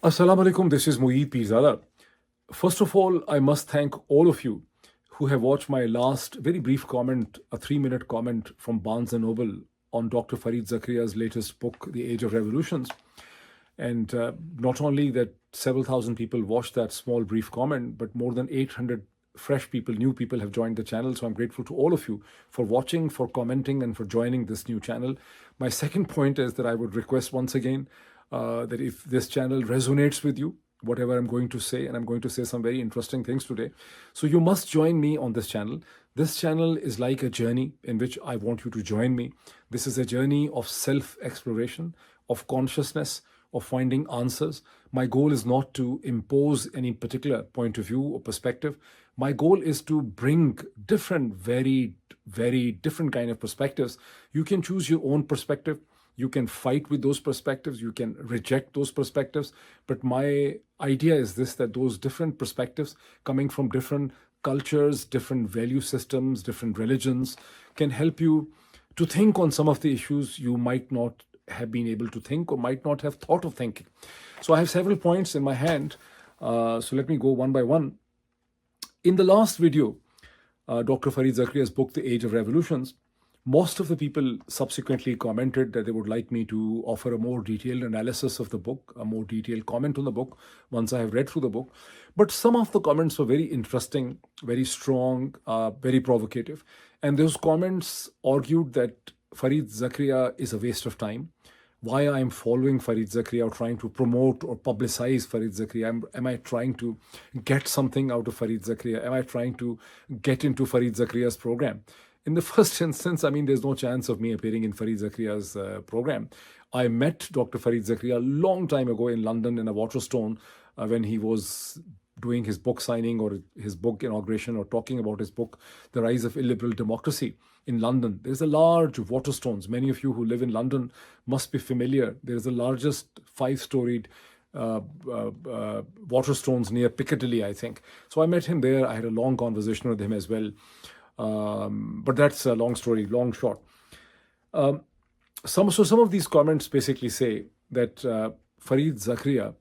Assalamu alaikum, this is Moeed Pirzada. First of all, I must thank all of you who have watched my last very brief comment, a 3 minute comment from Barnes and Noble on Dr. Fareed Zakaria's latest book, The Age of Revolutions. And not only that, several thousand people watched that small brief comment, but more than 800 fresh people, new people have joined the channel. So I'm grateful to all of you for watching, for commenting, and for joining this new channel. My second point is that I would request once again that if this channel resonates with you, whatever I'm going to say, and I'm going to say some very interesting things today. So you must join me on this channel. This channel is like a journey in which I want you to join me. This is a journey of self exploration, of consciousness, of finding answers. My goal is not to impose any particular point of view or perspective. My goal is to bring different, very different kind of perspectives. You can choose your own perspective. You can fight with those perspectives. You can reject those perspectives. But my idea is this, that those different perspectives coming from different cultures, different value systems, different religions can help you to think on some of the issues you might not have been able to think or might not have thought of thinking. So I have several points in my hand. So let me go one by one. In the last video, Dr. Fareed Zakaria's book, The Age of Revolutions, most of the people subsequently commented that they would like me to offer a more detailed analysis of the book, a more detailed comment on the book once I have read through the book. But some of the comments were very interesting, very strong, very provocative. And those comments argued that Fareed Zakaria is a waste of time. Why I'm following Fareed Zakaria or trying to promote or publicize Fareed Zakaria. Am I trying to get something out of Fareed Zakaria? Am I trying to get into Fareed Zakaria's program? In the first instance, I mean, there's no chance of me appearing in Fareed Zakaria's program. I met Dr. Fareed Zakaria a long time ago in London in a Waterstone when he was doing his book signing or his book inauguration or talking about his book, The Rise of Illiberal Democracy in London. There's a large Waterstones. Many of you who live in London must be familiar. There's the largest five-storied Waterstones near Piccadilly, I think. So I met him there. I had a long conversation with him as well. But that's a long story, long short. Some of these comments basically say that Fareed Zakaria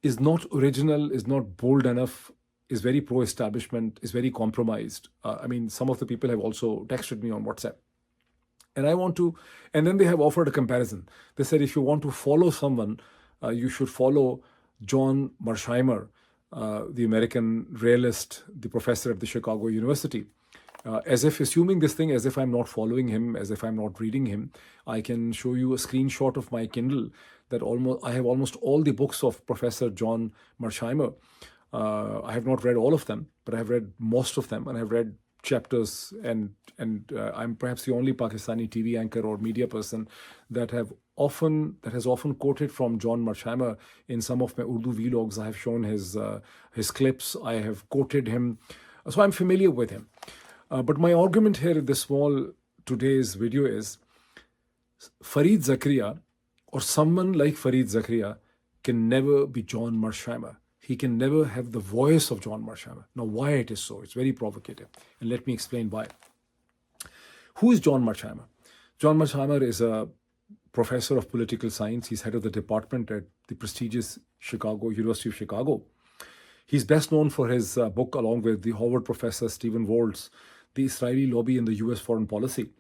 is not original, is not bold enough, is very pro-establishment, is very compromised. I mean, some of the people have also texted me on WhatsApp. And then they have offered a comparison. They said if you want to follow someone, you should follow John Mearsheimer, the American realist, the professor at the Chicago University. As if assuming this thing, as if I'm not following him, as if I'm not reading him, I can show you a screenshot of my Kindle that I have almost all the books of Professor John Mearsheimer. I have not read all of them, but I have read most of them, and I've read chapters. And I'm perhaps the only Pakistani TV anchor or media person that has often quoted from John Mearsheimer in some of my Urdu vlogs. I have shown his clips. I have quoted him, so I'm familiar with him. But my argument here in today's video is Fareed Zakaria or someone like Fareed Zakaria can never be John Mearsheimer. He can never have the voice of John Mearsheimer. Now, why it is so? It's very provocative. And let me explain why. Who is John Mearsheimer? John Mearsheimer is a professor of political science. He's head of the department at the prestigious University of Chicago. He's best known for his book, along with the Harvard professor Stephen Waltz, The Israeli Lobby in the US Foreign Policy.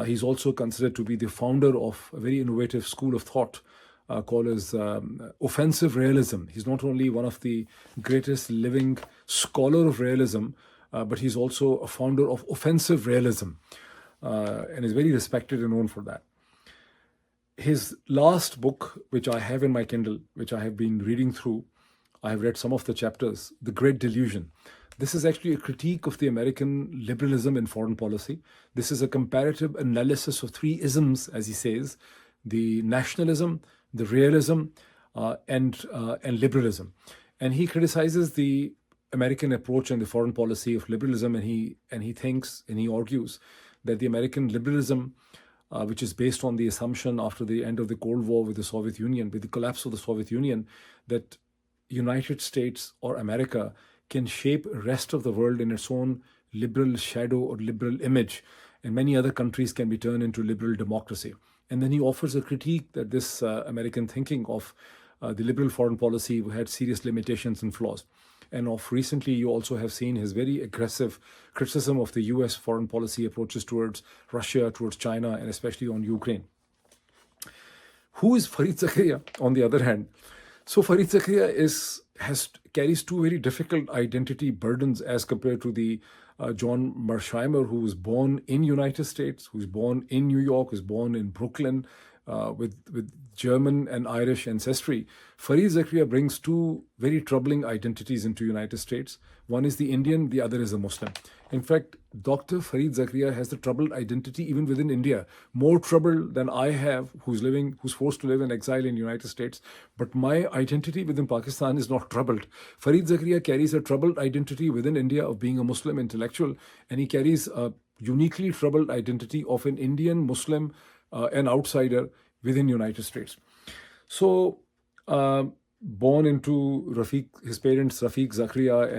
He's also considered to be the founder of a very innovative school of thought called as offensive realism. He's not only one of the greatest living scholar of realism, but he's also a founder of offensive realism and is very respected and known for that. His last book, which I have in my Kindle, which I have been reading through, I have read some of the chapters, The Great Delusion. This is actually a critique of the American liberalism in foreign policy. This is a comparative analysis of three isms, as he says: the nationalism, the realism, and liberalism. And he criticizes the American approach and the foreign policy of liberalism, and he thinks and he argues that the American liberalism, which is based on the assumption after the end of the Cold War with the Soviet Union, with the collapse of the Soviet Union, that United States or America can shape the rest of the world in its own liberal shadow or liberal image, and many other countries can be turned into liberal democracy. And then he offers a critique that this American thinking of the liberal foreign policy had serious limitations and flaws. And of recently, you also have seen his very aggressive criticism of the US foreign policy approaches towards Russia, towards China, and especially on Ukraine. Who is Fareed Zakaria, on the other hand? So Fareed Zakaria carries two very difficult identity burdens as compared to the John Mearsheimer, who was born in United States, who's born in New York, who's born in Brooklyn, with German and Irish ancestry. Fareed Zakaria brings two very troubling identities into United States. One is the Indian, the other is a Muslim. In fact, Dr. Fareed Zakaria has the troubled identity even within India, more trouble than I have, who's forced to live in exile in United States. But my identity within Pakistan is not troubled. Fareed Zakaria carries a troubled identity within India of being a Muslim intellectual, and he carries a uniquely troubled identity of an Indian Muslim, an outsider within United States. So, born into his parents Rafiq Zakaria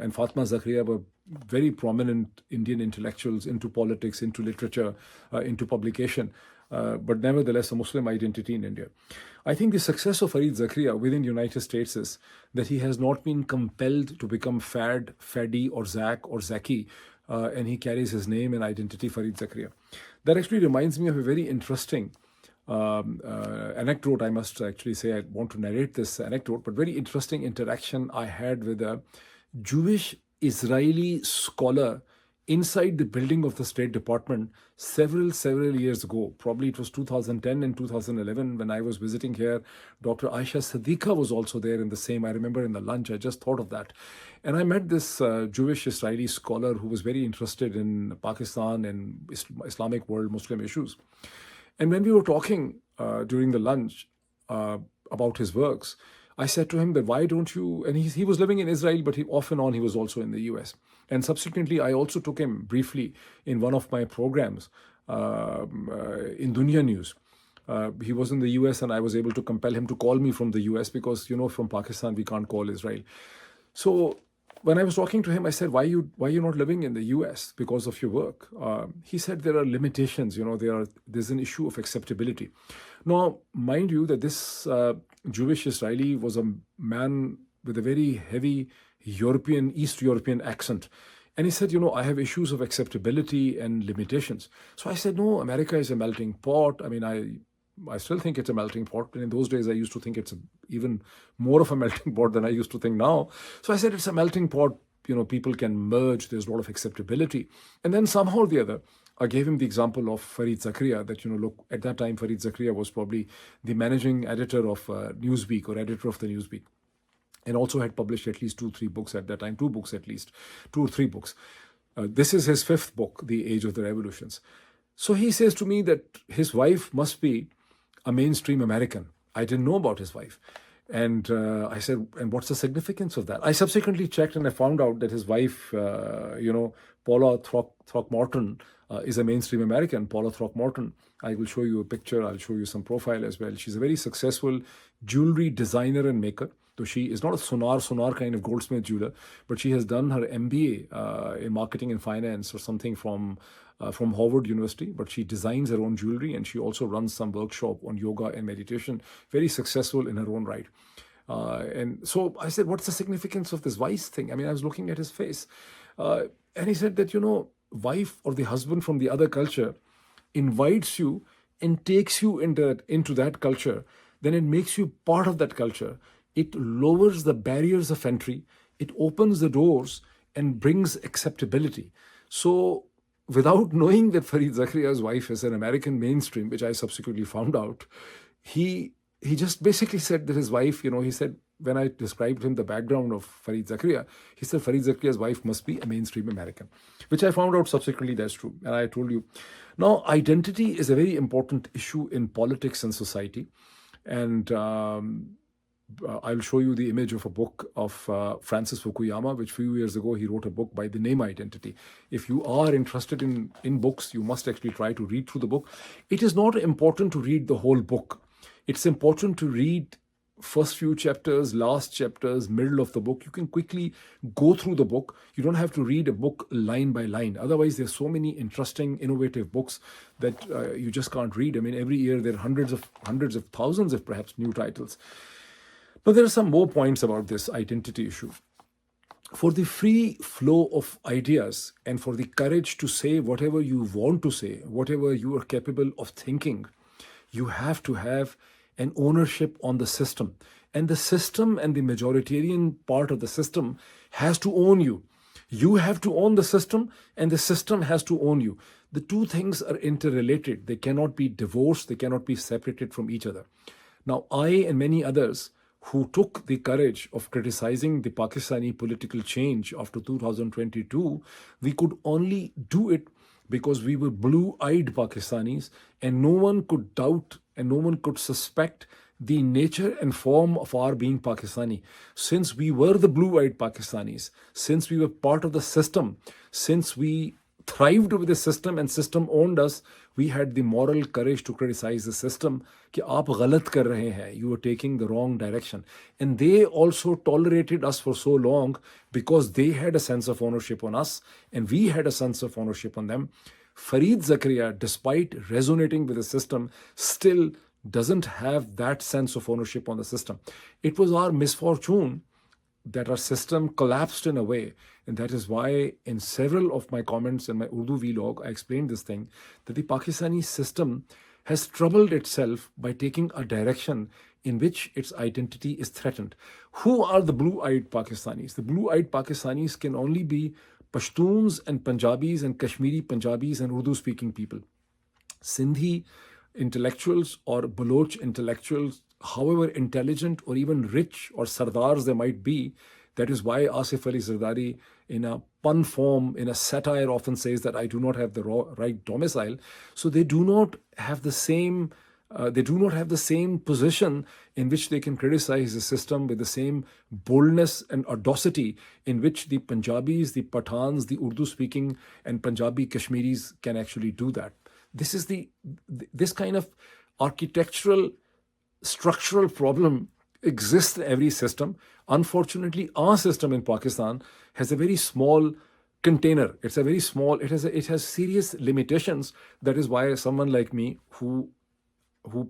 and Fatma Zakaria were very prominent Indian intellectuals into politics, into literature, into publication, but nevertheless a Muslim identity in India. I think the success of Fareed Zakaria within United States is that he has not been compelled to become Fadi or Zak or Zaki, and he carries his name and identity, Fareed Zakaria. That actually reminds me of a very interesting anecdote. I must actually say, I want to narrate this anecdote, but very interesting interaction I had with a Jewish Israeli scholar inside the building of the State Department several years ago. Probably it was 2010 and 2011 when I was visiting here. Dr. Aisha Siddiqa was also there in the same. I remember in the lunch, I just thought of that. And I met this Jewish Israeli scholar who was very interested in Pakistan and Islamic world Muslim issues. And when we were talking during the lunch about his works, I said to him that why don't you, and he was living in Israel, but off and on he was also in the US. And subsequently, I also took him briefly in one of my programs in Dunya News. He was in the US and I was able to compel him to call me from the US because, from Pakistan, we can't call Israel. So when I was talking to him, I said, why are you not living in the US because of your work? He said there are limitations, there's an issue of acceptability. Now, mind you that this Jewish Israeli was a man with a very heavy East European accent. And he said, I have issues of acceptability and limitations. So I said, no, America is a melting pot. I mean, I still think it's a melting pot. And in those days, I used to think it's even more of a melting pot than I used to think now. So I said, it's a melting pot. People can merge. There's a lot of acceptability. And then somehow or the other, I gave him the example of Fareed Zakaria that, look, at that time, Fareed Zakaria was probably the managing editor of Newsweek or editor of the Newsweek, and also had published at least 2-3 books at that time, 2 books at least, 2 or 3 books. This is his 5th book, The Age of the Revolutions. So he says to me that his wife must be a mainstream American. I didn't know about his wife. And I said, and what's the significance of that? I subsequently checked and I found out that his wife, Paula Throckmorton, is a mainstream American, Paula Throckmorton. I will show you a picture. I'll show you some profile as well. She's a very successful jewelry designer and maker. So she is not a sonar kind of goldsmith jeweler, but she has done her MBA in marketing and finance or something from Harvard University. But she designs her own jewelry and she also runs some workshop on yoga and meditation. Very successful in her own right. And so I said, what's the significance of this vice thing? I mean, I was looking at his face. And he said that, wife or the husband from the other culture invites you and takes you into that culture, then it makes you part of that culture. It lowers the barriers of entry. It opens the doors and brings acceptability. So without knowing that Fareed Zakaria's wife is an American mainstream, which I subsequently found out, he just basically said that his wife, he said, when I described him the background of Fareed Zakaria, he said Fareed Zakaria's wife must be a mainstream American, which I found out subsequently that's true. And I told you. Now, identity is a very important issue in politics and society. And I'll show you the image of a book of Francis Fukuyama, which a few years ago he wrote a book by the name Identity. If you are interested in books, you must actually try to read through the book. It is not important to read the whole book. It's important to read first few chapters, last chapters, middle of the book. You can quickly go through the book. You don't have to read a book line by line. Otherwise, there's so many interesting, innovative books that you just can't read. I mean, every year there are hundreds of thousands of perhaps new titles. Now, there are some more points about this identity issue. For the free flow of ideas and for the courage to say whatever you want to say, whatever you are capable of thinking, you have to have an ownership on the system. And the system and the majoritarian part of the system has to own you. You have to own the system, and the system has to own you. The two things are interrelated. They cannot be divorced, they cannot be separated from each other. Now, I and many others who took the courage of criticizing the Pakistani political change after 2022, we could only do it because we were blue-eyed Pakistanis, and no one could doubt and no one could suspect the nature and form of our being Pakistani. Since we were the blue-eyed Pakistanis, since we were part of the system, since we thrived with the system and system owned us, we had the moral courage to criticize the system कि आप गलत कर रहे हैं, you are taking the wrong direction. And they also tolerated us for so long because they had a sense of ownership on us and we had a sense of ownership on them. Fareed Zakaria, despite resonating with the system, still doesn't have that sense of ownership on the system. It was our misfortune that our system collapsed in a way. And that is why in several of my comments in my Urdu vlog, I explained this thing, that the Pakistani system has troubled itself by taking a direction in which its identity is threatened. Who are the blue-eyed Pakistanis? The blue-eyed Pakistanis can only be Pashtuns and Punjabis and Kashmiri Punjabis and Urdu-speaking people. Sindhi intellectuals or Baloch intellectuals, however intelligent or even rich or sardars they might be, that is why Asif Ali Zardari in a pun form, in a satire often says that I do not have the right domicile. So they do not have the same position in which they can criticize the system with the same boldness and audacity in which the Punjabis, the Pathans, the Urdu-speaking and Punjabi Kashmiris can actually do that. This kind of architectural, structural problem exists in every system. Unfortunately, our system in Pakistan has a very small container. It has serious limitations. That is why someone like me who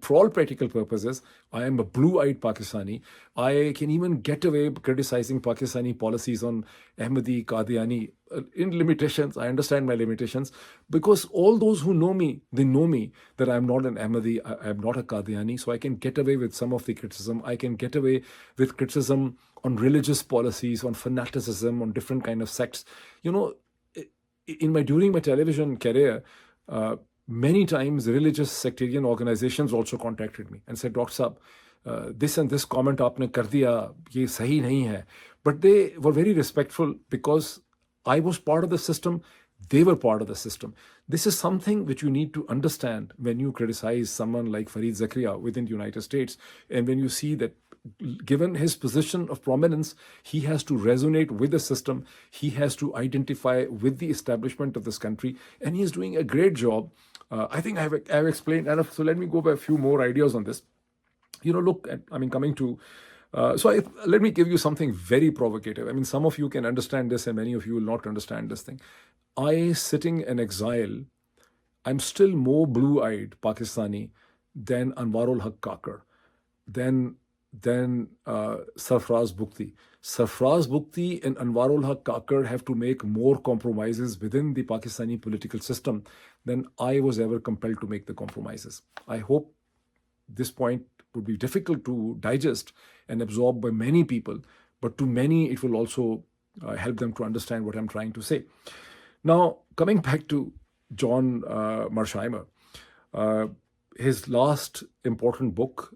for all practical purposes, I am a blue-eyed Pakistani. I can even get away criticizing Pakistani policies on Ahmadi, Qadiani, in limitations. I understand my limitations because all those who know me, they know me that I'm not an Ahmadi, I'm not a Qadiani, so I can get away with some of the criticism. I can get away with criticism on religious policies, on fanaticism, on different kind of sects. You know, during my television career, many times religious sectarian organizations also contacted me and said, Dr. Saab, this and this comment aapne kar diya, ye sahi nahi hai. But they were very respectful because I was part of the system, they were part of the system. This is something which you need to understand when you criticize someone like Fareed Zakaria within the United States, and when you see that given his position of prominence, he has to resonate with the system, he has to identify with the establishment of this country, and he is doing a great job. I think I have explained enough, so let me go by a few more ideas on this. You know, look, coming to, let me give you something very provocative. I mean, some of you can understand this and many of you will not understand this thing. I, sitting in exile, I'm still more blue-eyed Pakistani than Anwarul Haq Kakar, than Sarfraz Bukti. Sarfraz Bukti and Anwarul Haq Kakar have to make more compromises within the Pakistani political system than I was ever compelled to make the compromises. I hope this point would be difficult to digest and absorb by many people, but to many it will also help them to understand what I'm trying to say. Now, coming back to John Mearsheimer, his last important book,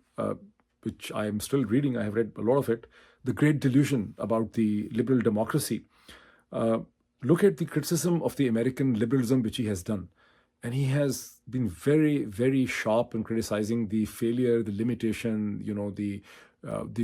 which I am still reading, I have read a lot of it, The Great Delusion about the liberal democracy. Look at the criticism of the American liberalism which he has done. And he has been very, very sharp in criticizing the failure, the limitation, you know, the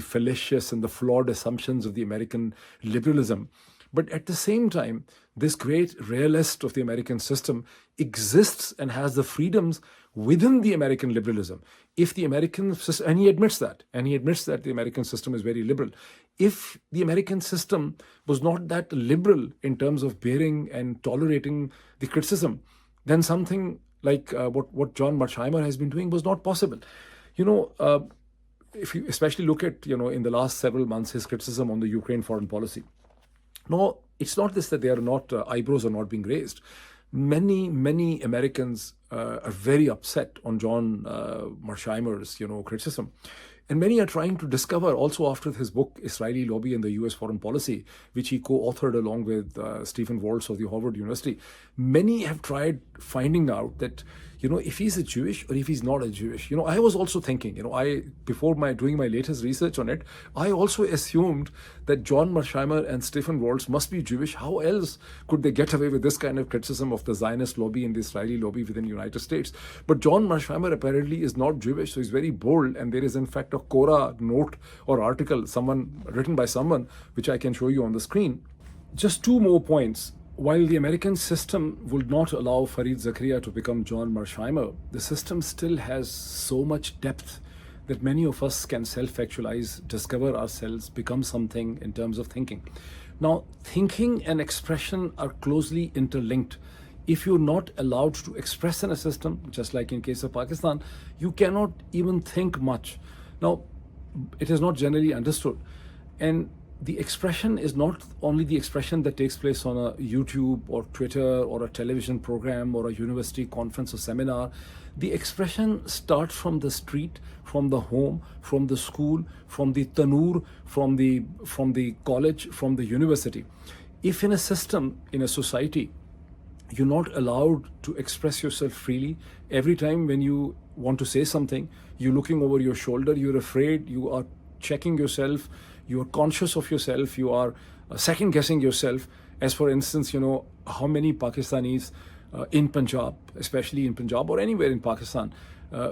fallacious and the flawed assumptions of the American liberalism. But at the same time, this great realist of the American system exists and has the freedoms within the American liberalism. If the American system, and he admits that the American system is very liberal. If the American system was not that liberal in terms of bearing and tolerating the criticism, then something like what John Mearsheimer has been doing was not possible. You know, if you especially look at, in the last several months, his criticism on the Ukraine foreign policy. No, it's not this that they are not, eyebrows are not being raised. Many Americans are very upset on John Mearsheimer's, criticism. And many are trying to discover, also after his book, Israeli Lobby and the US Foreign Policy, which he co-authored along with Stephen Waltz of the Harvard University. Many have tried finding out that, if he's a Jewish or if he's not a Jewish. I was also thinking, before doing my latest research on it, I also assumed that John Mearsheimer and Stephen Waltz must be Jewish. How else could they get away with this kind of criticism of the Zionist lobby and the Israeli lobby within the United States? But John Mearsheimer apparently is not Jewish, so he's very bold, and there is in fact a Quora note or article, written by someone, which I can show you on the screen. Just two more points. While the American system would not allow Fareed Zakaria to become John Mearsheimer, the system still has so much depth that many of us can self-actualize, discover ourselves, become something in terms of thinking. Now, thinking and expression are closely interlinked. If you're not allowed to express in a system, just like in case of Pakistan, you cannot even think much. Now, it is not generally understood. And the expression is not only the expression that takes place on a YouTube or Twitter or a television program or a university conference or seminar. The expression starts from the street, from the home, from the school, from the tanur, from the college, from the university. If in a system, in a society, you're not allowed to express yourself freely, every time when you want to say something, you're looking over your shoulder, you're afraid, you are checking yourself, you are conscious of yourself, you are second guessing yourself. As for instance, how many Pakistanis in Punjab, especially in Punjab or anywhere in Pakistan,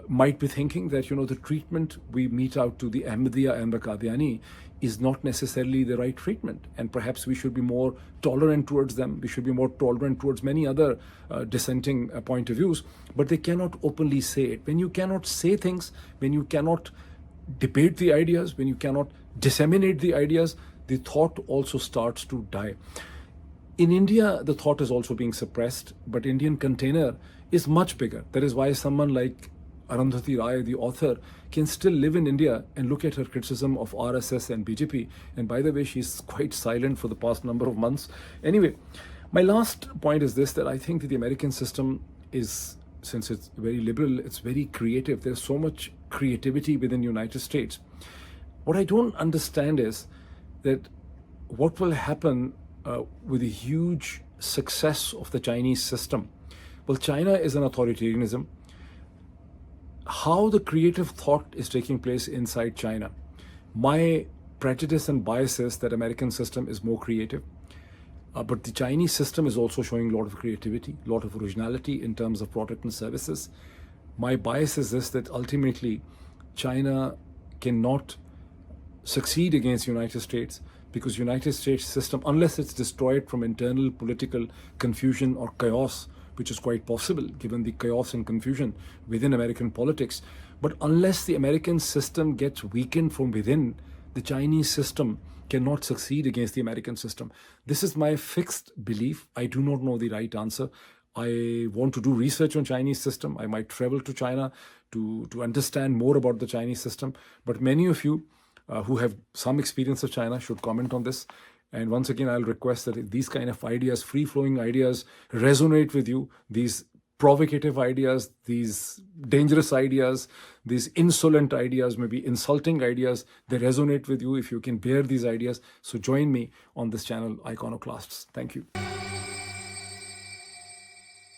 might be thinking that, the treatment we mete out to the Ahmadiyya and the Qadiani is not necessarily the right treatment. And perhaps we should be more tolerant towards them. We should be more tolerant towards many other dissenting point of views. But they cannot openly say it. When you cannot say things, when you cannot debate the ideas, when you cannot disseminate the ideas, the thought also starts to die. In India, the thought is also being suppressed, but Indian container is much bigger. That is why someone like Arundhati Rai, the author, can still live in India and look at her criticism of RSS and BJP. And by the way, she's quite silent for the past number of months. Anyway, my last point is this, that I think that the American system is, since it's very liberal, it's very creative. There's so much creativity within the United States. What I don't understand is that what will happen with the huge success of the Chinese system. Well, China is an authoritarianism. How the creative thought is taking place inside China. My prejudice and bias is that American system is more creative. But the Chinese system is also showing a lot of creativity, a lot of originality in terms of product and services. My bias is this, that ultimately China cannot succeed against United States, because United States system, unless it's destroyed from internal political confusion or chaos, which is quite possible given the chaos and confusion within American politics, but unless the American system gets weakened from within, the Chinese system cannot succeed against the American system. This is my fixed belief. I do not know the right answer. I want to do research on Chinese system. I might travel to China to understand more about the Chinese system. But many of you who have some experience of China should comment on this. And once again, I'll request that if these kind of ideas, free-flowing ideas, resonate with you, these provocative ideas, these dangerous ideas, these insolent ideas, maybe insulting ideas, they resonate with you, if you can bear these ideas. So join me on this channel, Iconoclasts. Thank you.